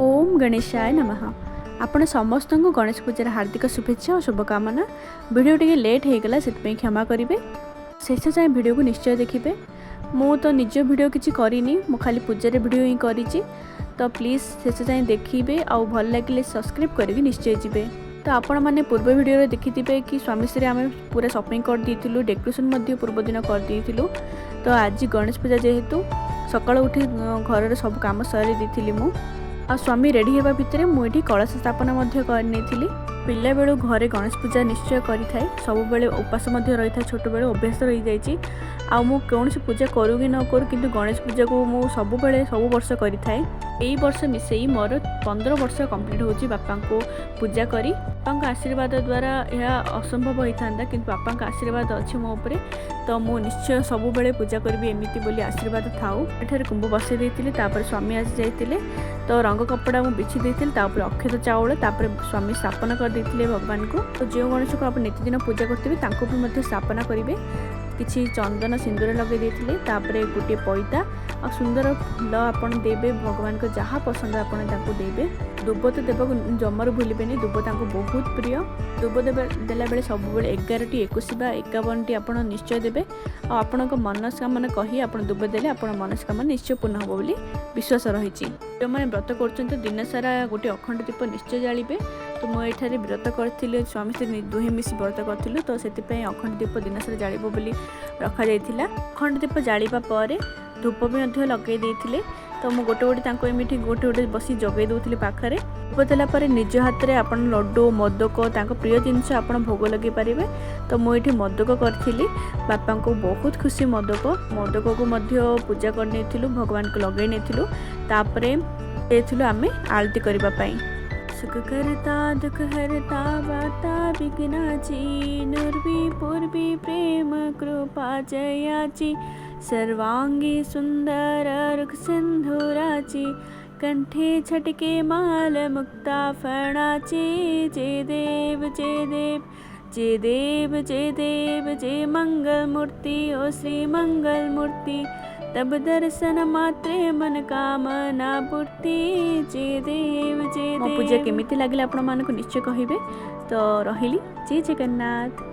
ओम गणेशाय नमः। आपण समस्त को गणेश पूजार हार्दिक शुभेच्छा और शुभकामना। वीडियो टी लेट हो गला से क्षमा करेंगे। शेष जाए वीडियो को निश्चय देखिए। मु तो निज वीडियो किसी करनी मु खाली पूजार वीडियो ही करी, तो प्लीज़ शेष जाए देखिए और भल लगे सब्सक्राइब करके निश्चय जी। तो आपण मैंने पूर्व वीडियो देखिथे कि स्वामी श्री आम पूरा शॉपिंग कर देलु, डेकोरेशन पूर्व दिन कर देलु। तो आज गणेश पूजा जेहेतु सकाळ उठी घर सब काम सारी देती मु आ स्वामी रेडी होगा भितर मुझे कलश स्थापना कर पिला बेलू घरे गणेश पूजा निश्चय करें। सब बेले उपास रही था, छोट बेलू अभ्यास रही जाइए। कौन पूजा करूँ कि न करूँ किंतु गणेश पूजा को मु सब बेले सब वर्ष करें। यही वर्ष मिसई मोर 15 वर्ष कंप्लीट होची बापा को पूजा करी। बापा आशीर्वाद द्वारा यह असंभव होता कि बापा आशीर्वाद अच्छी मो उपरे, तो मु निश्चय सब बेले पूजा करी एमती बोली आशीर्वाद थाऊ। एठारे कुंभ बसई देती, स्वामी आसी जाते तो रंग कपड़ा मुझे बिछी देती, अक्षत चाउल स्वामी स्थापना कर देते भगवान को। तो जो गणेश को आप नित्यदिन पूजा करते भी स्थापना करेंगे। किसी चंदन सिंदूर लगे देते, गोटे पैता और सुंदर फूल आपन देवे। भगवान को जहाँ पसंद आपन देवे। दुब तो देवा जमार भूलें, दुब बहुत प्रिय। दुब देला बेले सब बेले 11टी 21 बा 51टी आप निश्चय देवे। आपण मनस्कामना कही आप दुब देले आप मनस्कामना निश्चय पूर्ण हम बोली विश्वास रही। जो मैंने व्रत कर दिन सारा गोटे अखंड दीप निश्चय जालिबे। तो मुझे व्रत करी, स्वामी से दुहे मिसी व्रत करूँ, तो से अखंड दीप दिन सारा जाब बोली रखा जाइथिला। अखंड दीप जालिबा परे धूप भी लगे देते। तो मुझे गोटे गोटे एमती गोटे गोटे बस जगे दूसरी पाखे। धूप देला निज हाथ में आप लड्डू मोदक प्रिय जिनस आप भोग लगे पारे। तो मुझे मोदक करी, बापा को बहुत खुशी। मोदक को पूजा कर भगवान को लगे नहीं आम आरती करने। सुख करता दुख हरता वार्ता विघ्नाची, नुर्वी पूर्वी प्रेम कृपा जयाची, सर्वांगी सुंदर रुख सिंधुराची, कंठे छटके माल मुक्ता फणाची। जय देव जय देव जय देव जय देव जय मंगल मूर्ति ओ श्री मंगल मूर्ति, तब दर्शन मात्रे मन कामना पूर्ति। जय देव जय देव। पूजा केमिति लागले आपण मानको निश्चय कहिबे। तो रहिली जय जगन्नाथ।